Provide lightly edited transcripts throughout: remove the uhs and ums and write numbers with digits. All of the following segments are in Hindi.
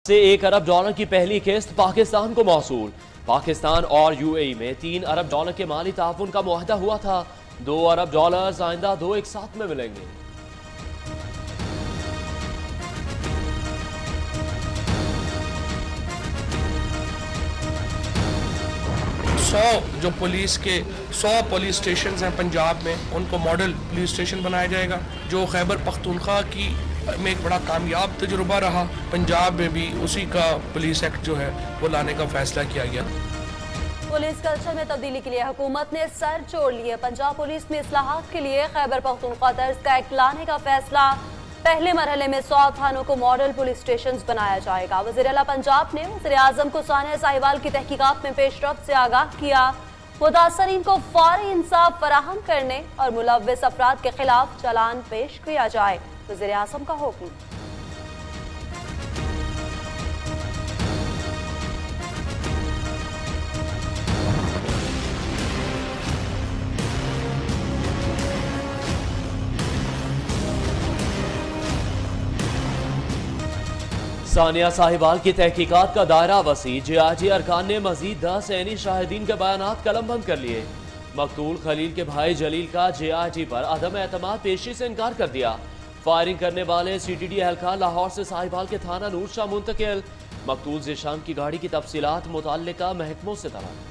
से $1 अरब की पहली किस्त पाकिस्तान को मौसूल। पाकिस्तान और यूएई में $3 अरब के माली ताउन का मुआहदा हुआ था। $2 अरब आइंदा दो एक साथ में मिलेंगे। जो पुलिस के 100 पुलिस स्टेशन हैं पंजाब में, उनको मॉडल पुलिस स्टेशन बनाया जाएगा। जो खैबर पख्तूनख्वा की में एक बड़ा कामयाब तजुर्बा रहा, पंजाब में भी उसी का पुलिस एक्ट जो है वो लाने का फैसला किया गया। पुलिस कल्चर में तब्दीली के लिए हुकूमत ने सर जोड़ लिए। पंजाब पुलिस में इस्लाहात के लिए खैबर पख्तूनख्वा तर्ज का एक्ट लाने का फैसला। पहले मरहले में 100 थानों को मॉडल पुलिस स्टेशन बनाया जाएगा। वज़ीर आला पंजाब ने वज़ीर आज़म को सानिया साहिवाल की तहकीकात में पेशरफ्त से आगाह किया। मुतासरीन को फौरी इंसाफ फराहम करने और मुलव्विस अफराद के खिलाफ चालान पेश किया जाए, वज़ीर आज़म का हुक्म। सानिया साहिवाल की तहकीकात का दायरा वसी। जेआईटी अरकान ने मजीद 10 ऐनी शाहिदीन के बयानात कलमबंद कर लिए। मकतूल खलील के भाई जलील का जेआईटी पर अदम एतमाद पेशी से इनकार कर दिया। फायरिंग करने वाले सीटीडी एहलकार लाहौर से साहिवाल के थाना नूर शाह मुंतकिल। मकतूल ज़ीशान की गाड़ी की तफसीलात मुतल्लिका महकमों से तलब।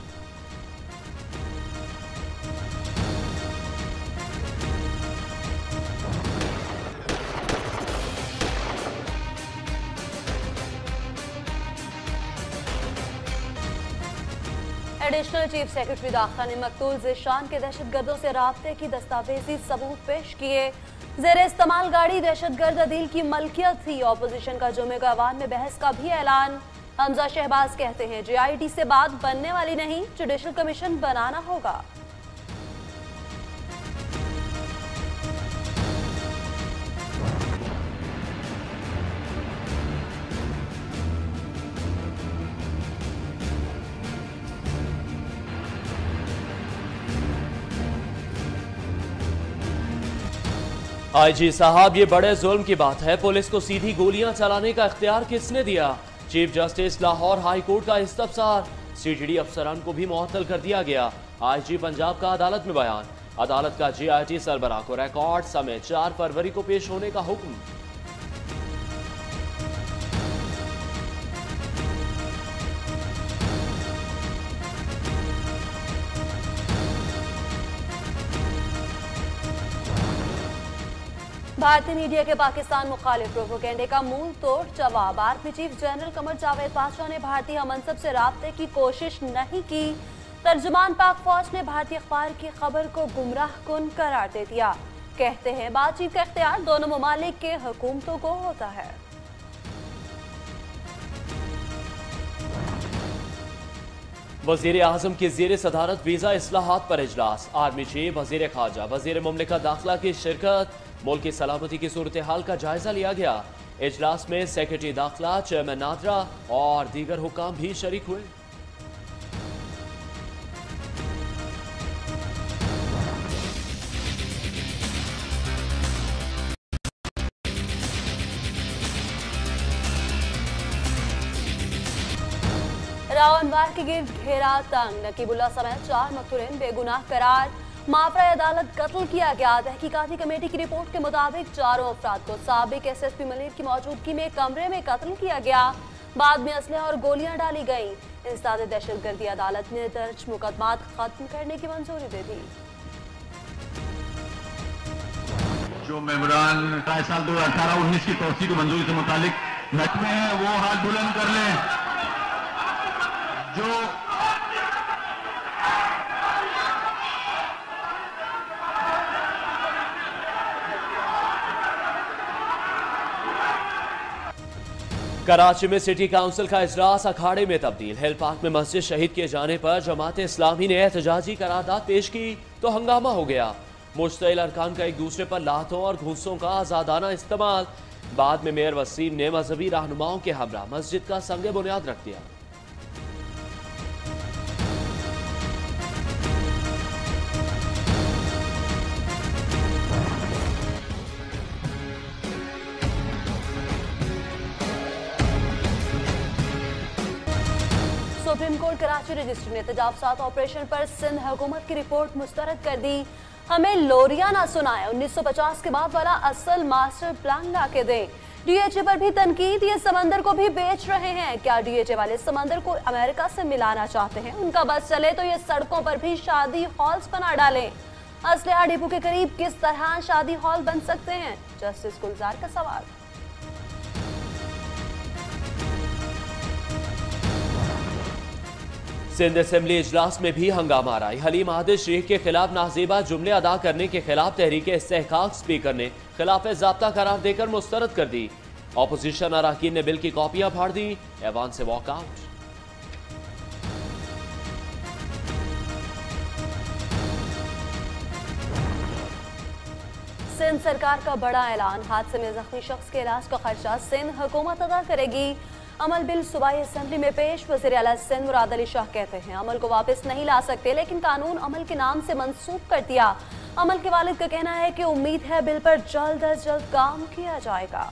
एडिशनल चीफ सेक्रेटरी दाखिला ने मकतूल ज़ीशान के दहशतगर्दों से राब्ते की दस्तावेजी सबूत पेश किए। ज़ेरे इस्तेमाल गाड़ी दहशतगर्द अदील की मलकियत थी। ऑपोजिशन का जुमे को ऐवान में बहस का भी ऐलान। हमजा शहबाज कहते हैं जेआईटी से बात बनने वाली नहीं, जुडिशल कमीशन बनाना होगा। आईजी साहब, ये बड़े जुल्म की बात है। पुलिस को सीधी गोलियां चलाने का इख्तियार किसने दिया? Chief justice Lahore high court का इस्तफसार। सीटीडी अफसरान को भी मुअत्तल कर दिया गया। आईजी पंजाब का अदालत में बयान। अदालत का जेआईटी सरबराह को रिकॉर्ड समेत 4 फरवरी को पेश होने का हुक्म। भारतीय मीडिया के पाकिस्तान मुखालिफ प्रोपोगेंडे का मूल तोड़ जवाब। Army chief general Qamar Javed बादशाह ने भारतीय हमनसब से राब्ते की कोशिश नहीं की। तर्जुमान पाक फौज ने भारतीय अखबार की खबर को गुमराह कुन करार दे दिया। कहते हैं बातचीत का इख्तियार दोनों ममालिक के हुकूमतों को होता है। वज़ीर आज़म की ज़ेर सदारत वीज़ा इस्लाहात पर इजलास। आर्मी चीफ, वज़ीर खारजा, वज़ीर मुमलिकत दाखिला की शिरकत। मुल्क की सलामती की सूरत हाल का जायजा लिया गया। इजलास में सेक्रेटरी दाखिला, चेयरमैन नादरा और दीगर हुकाम भी शरीक हुए। रावनवार के गिर्द घेरा तंग। नकीबुल्ला समेत 4 मकतूलीन बेगुनाह करार। माफरा अदालत कत्ल किया गया। तहकीकाती कमेटी की रिपोर्ट के मुताबिक चारों अफराद को साबिक SSP मलिर की मौजूदगी में कमरे में कत्ल किया गया। बाद में असलहा और गोलियां डाली गईं। इंसदाद दहशतगर्दी अदालत ने दर्ज मुकदमात खत्म करने की मंजूरी दे दी। जो मेमोरान साल 2018-19 की तोसी की मंजूरी से मुतालिक महकमे हैं वो हाथ बुलंद कर लें। जो कराची में सिटी काउंसिल का इजलास अखाड़े में तब्दील। हिल पार्क में मस्जिद शहीद किए जाने पर जमात इस्लामी ने एहतजाजी करारदाद पेश की तो हंगामा हो गया। मुश्तइल अरकान का एक दूसरे पर लातों और घूंसों का आजादाना इस्तेमाल। बाद में मेयर वसीम ने मजहबी रहनुमाओं के हमरा मस्जिद का संगे बुनियाद रख दिया। सुप्रीम कोर्ट कराची रजिस्ट्री ने तजावुज़ात ऑपरेशन पर सिंध हुकूमत की रिपोर्ट मुस्तरद कर दी। हमें लोरिया ना सुनाए, 1950 के बाद वाला असल मास्टर प्लान ला के दें। डीएचए पर भी तनकीद, ये समंदर को भी बेच रहे हैं। क्या डीएचए वाले समंदर को अमेरिका से मिलाना चाहते हैं? उनका बस चले तो ये सड़कों पर भी शादी हॉल्स बना डालें। असलहा डिपो के करीब किस तरह शादी हॉल बन सकते हैं? जस्टिस गुलजार का सवाल। सिंध असेंबली इजलास में भी हंगामा आई। हलीम आदिल शेख के खिलाफ नाजेबा जुमले अदा करने के खिलाफ तहरीक इस्तेहकाक स्पीकर ने खिलाफ ज़ाब्ता करार देकर मुस्तरद कर दी। ऑपोजिशन अरकान ने बिल की कॉपियां फाड़ दी, ऐवान से वॉकआउट। सिंध सरकार का बड़ा ऐलान, हादसे में जख्मी शख्स के इलाज का खर्चा सिंध हुकूमत अदा करेगी। अमल बिल सूबाई असेंबली में पेश। वज़ीर आला सिंध मुराद अली शाह कहते हैं अमल को वापस नहीं ला सकते, लेकिन कानून अमल के नाम से मंसूब कर दिया। अमल के वालिद का कहना है कि उम्मीद है बिल पर जल्द अज जल्द काम किया जाएगा।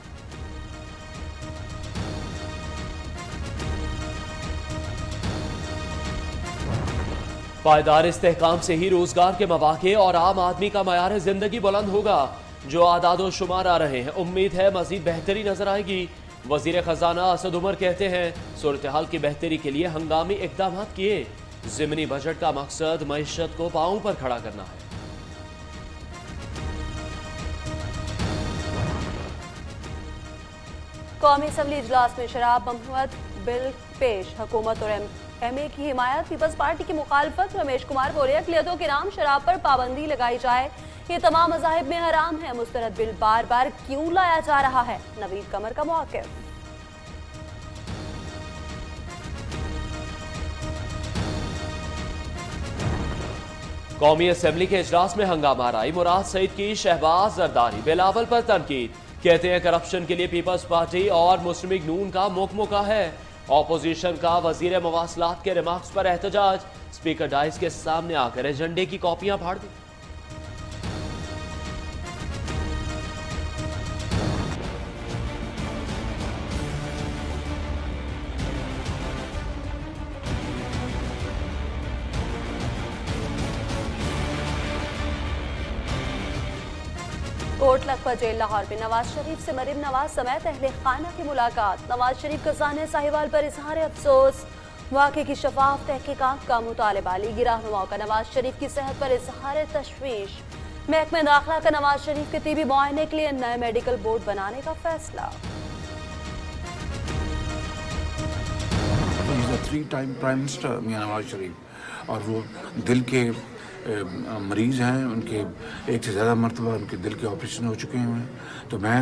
पायदार इस्तेहकाम से ही रोजगार के मौके और आम आदमी का मयार जिंदगी बुलंद होगा। जो आदादो शुमार आ रहे हैं, उम्मीद है मजीद बेहतरी नजर आएगी। वजीर खजाना असद उमर कहते हैं सूरत हाल की बेहतरी के लिए हंगामी इकदाम किए। ज़िमनी बजट का मकसद मईशत को पांव पर खड़ा करना है। कौमी असम्बली इजलास में शराब ममनुअत बिल पेश। हुकूमत और एमए की हिमायत। पीपल्स पार्टी की मुखालफत। रमेश कुमार बोले अक़लियतों के नाम शराब पर पाबंदी लगाई जाए, ये तमाम मज़ाहिब में हराम है। मुस्तरद बिल बार बार क्यों लाया जा रहा है? नवीद कमर का मौक़िफ़। कौमी असेंबली के इजलास में हंगामा आई। मुराद सईद की शहबाज जरदारी बिलावल पर तनकीद। कहते हैं करप्शन के लिए पीपल्स पार्टी और मुस्लिम लीग नून का मुकमुका है। ऑपोजिशन का वजीर मवासलात के रिमार्क्स पर एहतजाज। स्पीकर डाइस के सामने आकर एजेंडे की कॉपियां फाड़ दी। कोट लखपत जेल लाहौर में नवाज शरीफ से मरीम नवाज समेत अहले खाना की मुलाकात। नवाज शरीफ का सानिया साहिवाल पर इजहार अफसोस। वाक़े की शफाफ तहकीकात का मुतालबा। लीगी रहनुमाओं का नवाज शरीफ की सेहत पर इजहार तशवीश। महकमे दाखिला का नवाज शरीफ के तिबी मुआयने के लिए नए मेडिकल बोर्ड बनाने का फैसला। थ्री टाइम प्राइम मिनिस्टर मियां नवाज शरीफ, और वो दिल के मरीज़ हैं, उनके एक से ज़्यादा मरतबा उनके दिल के ऑपरेशन हो चुके हैं। तो मैं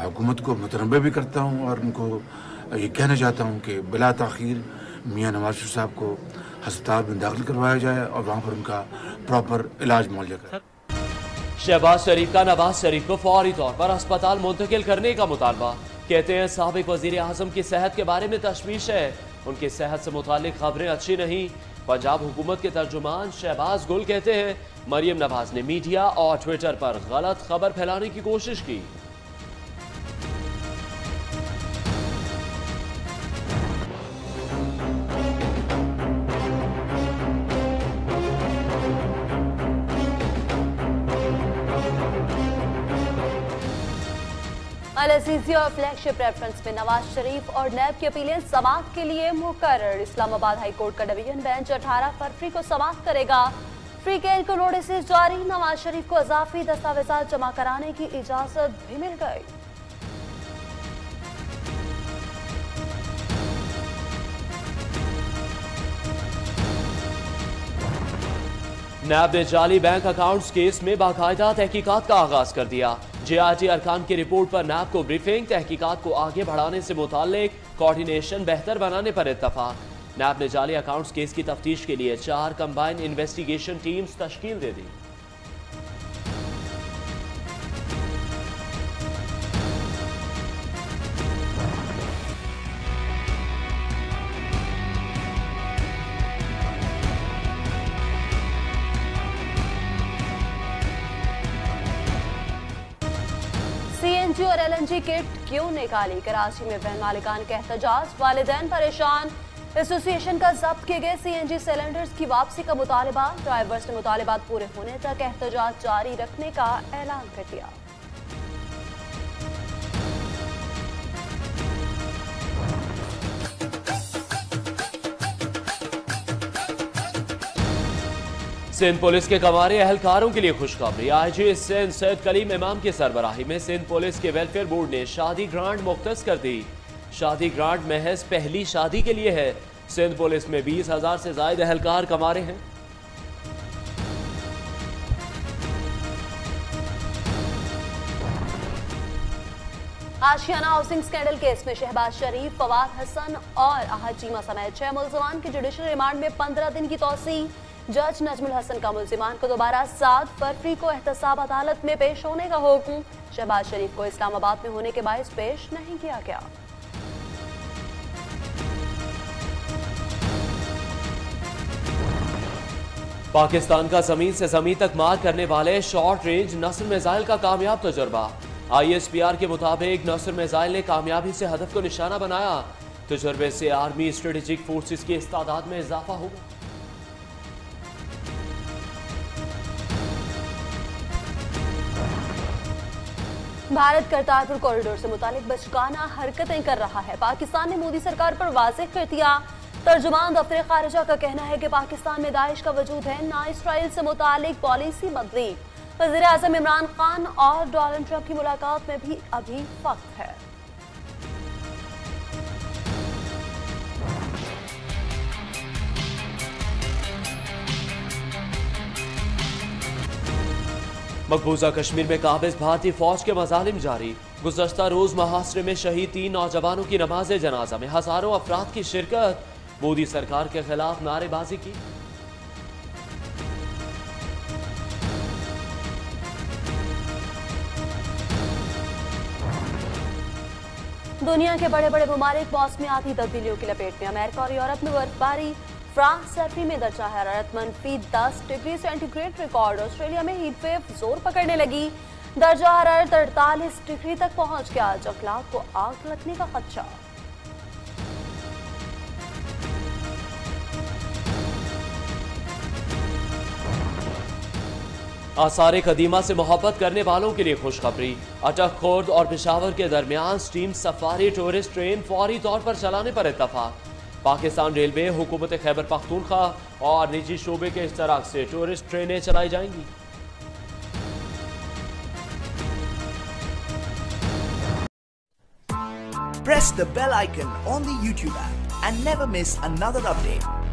हुकूमत को मुतनब्बे भी करता हूँ और उनको ये कहना चाहता हूँ कि बिला ताख़ीर मियां नवाज शरीफ साहब को हस्पताल में दाखिल करवाया जाए और वहाँ पर उनका प्रॉपर इलाज मुहैया करें। शहबाज शरीफ का नवाज शरीफ को फौरी तौर पर अस्पताल मुंतकिल करने का मुतालबा। कहते हैं साबिक वज़ीर आज़म की सेहत के बारे में तशवीश है, उनकी सेहत से मुतालिक खबरें अच्छी नहीं। पंजाब हुकूमत के तर्जुमान शहबाज गुल कहते हैं मरियम नवाज ने मीडिया और ट्विटर पर गलत खबर फैलाने की कोशिश की। अल-अज़ीज़ी और फ्लैगशिप रेफरेंस में नवाज शरीफ और नैब की अपीलें समाअत के लिए मुकर्रर। इस्लामाबाद हाई कोर्ट का डिवीजन बेंच 18 फरवरी को समाअत करेगा। फ्री केज को नोटिस जारी। नवाज शरीफ को इजाफी दस्तावेजात जमा कराने की इजाजत भी मिल गई। नैब ने जाली बैंक अकाउंट्स केस में बाकायदा तहकीकात का आगाज कर दिया। जेआरटी अरकान की रिपोर्ट पर नैब को ब्रीफिंग। तहकीकात को आगे बढ़ाने से मुताल्लिक कोऑर्डिनेशन बेहतर बनाने पर इत्तफाक। नैब ने जाली अकाउंट्स केस की तफ्तीश के लिए 4 कंबाइंड इन्वेस्टिगेशन टीम्स तश्कील दे दी। सीएनजी और एलएनजी किट क्यों निकाली? कराची में वैन मालिकान का एहतजाज। वालिदैन परेशान। एसोसिएशन का जब्त किए गए सीएनजी सिलेंडर्स की वापसी का मुतालबा, ड्राइवर्स ने मुतालबात पूरे होने तक एहतजाज जारी रखने का ऐलान कर दिया। सिंध पुलिस के कमारे एहलकारों के लिए खुशखबरी। आईजी सिंध सैयद कलीम इमाम की सरबराही में सिंध पुलिस के वेलफेयर बोर्ड ने शादी ग्रांट मुख्तस कर दी। शादी ग्रांट महज पहली शादी के लिए है। सिंध पुलिस में 20,000 से ज्यादा एहलकार कमारे हैं। आशियाना हाउसिंग स्कैंडल केस में शहबाज शरीफ, फवाद हसन और अहद चीमा समेत 6 मुल्जिमान की जुडिशल रिमांड में 15 दिन की तौसी। जज नजमुल हसन का मुल्जिमान को दोबारा 7 फरवरी को एहतसाब अदालत में पेश होने का हुक्म। शहबाज शरीफ को इस्लामाबाद में होने के बायस पेश नहीं किया गया। पाकिस्तान का जमीन से जमीन तक मार करने वाले शॉर्ट रेंज नस्र मिसाइल का कामयाब तजुर्बा। ISPR के मुताबिक नस्र मिसाइल ने कामयाबी से हदफ को निशाना बनाया। तजुर्बे से आर्मी स्ट्रेटेजिक फोर्सेस की इस्तादाद में इजाफा होगा। भारत करतारपुर कॉरिडोर से मुतालिक बचकाना हरकतें कर रहा है। पाकिस्तान ने मोदी सरकार पर वाज़ेह कर दिया। तर्जुमान दफ्तर खारिजा का कहना है कि पाकिस्तान में दाइश का वजूद है, ना इसराइल से मुतालिक पॉलिसी बदली। वज़ीर आज़म इमरान खान और डोनाल्ड ट्रंप की मुलाकात में भी अभी वक्त है। मकबूजा कश्मीर में काबिज भारतीय फौज के मजालिम जारी। गुज़श्ता रोज महासरे में शहीद 3 नौजवानों की नमाज जनाजा में हजारों अफराद की शिरकत। मोदी सरकार के खिलाफ नारेबाजी की। दुनिया के बड़े बड़े ममालिक मौसमियाती तब्दीलियों की लपेट में। अमेरिका और यूरोप में बर्फबारी। फ्रांस सर्दी में दर्जा हरारत -10 डिग्री सेंटीग्रेड रिकॉर्ड। ऑस्ट्रेलिया में हीट वेव जोर पकड़ने लगी। दर्जा हरारत 48 डिग्री तक पहुंच गया। जंगलात को आग लगने का खदशा। आसार कदीमा से मोहब्बत करने वालों के लिए खुशखबरी। अटक खुर्द और पेशावर के दरमियान स्टीम सफारी टूरिस्ट ट्रेन फौरी तौर पर चलाने पर इत्तफाक। पाकिस्तान रेलवे, हुकूमत खैबर पख्तूनख्वा और निजी शोबे के इश्तराक से टूरिस्ट ट्रेनें चलाई जाएंगी। Press the bell icon on the YouTube app and never miss another update.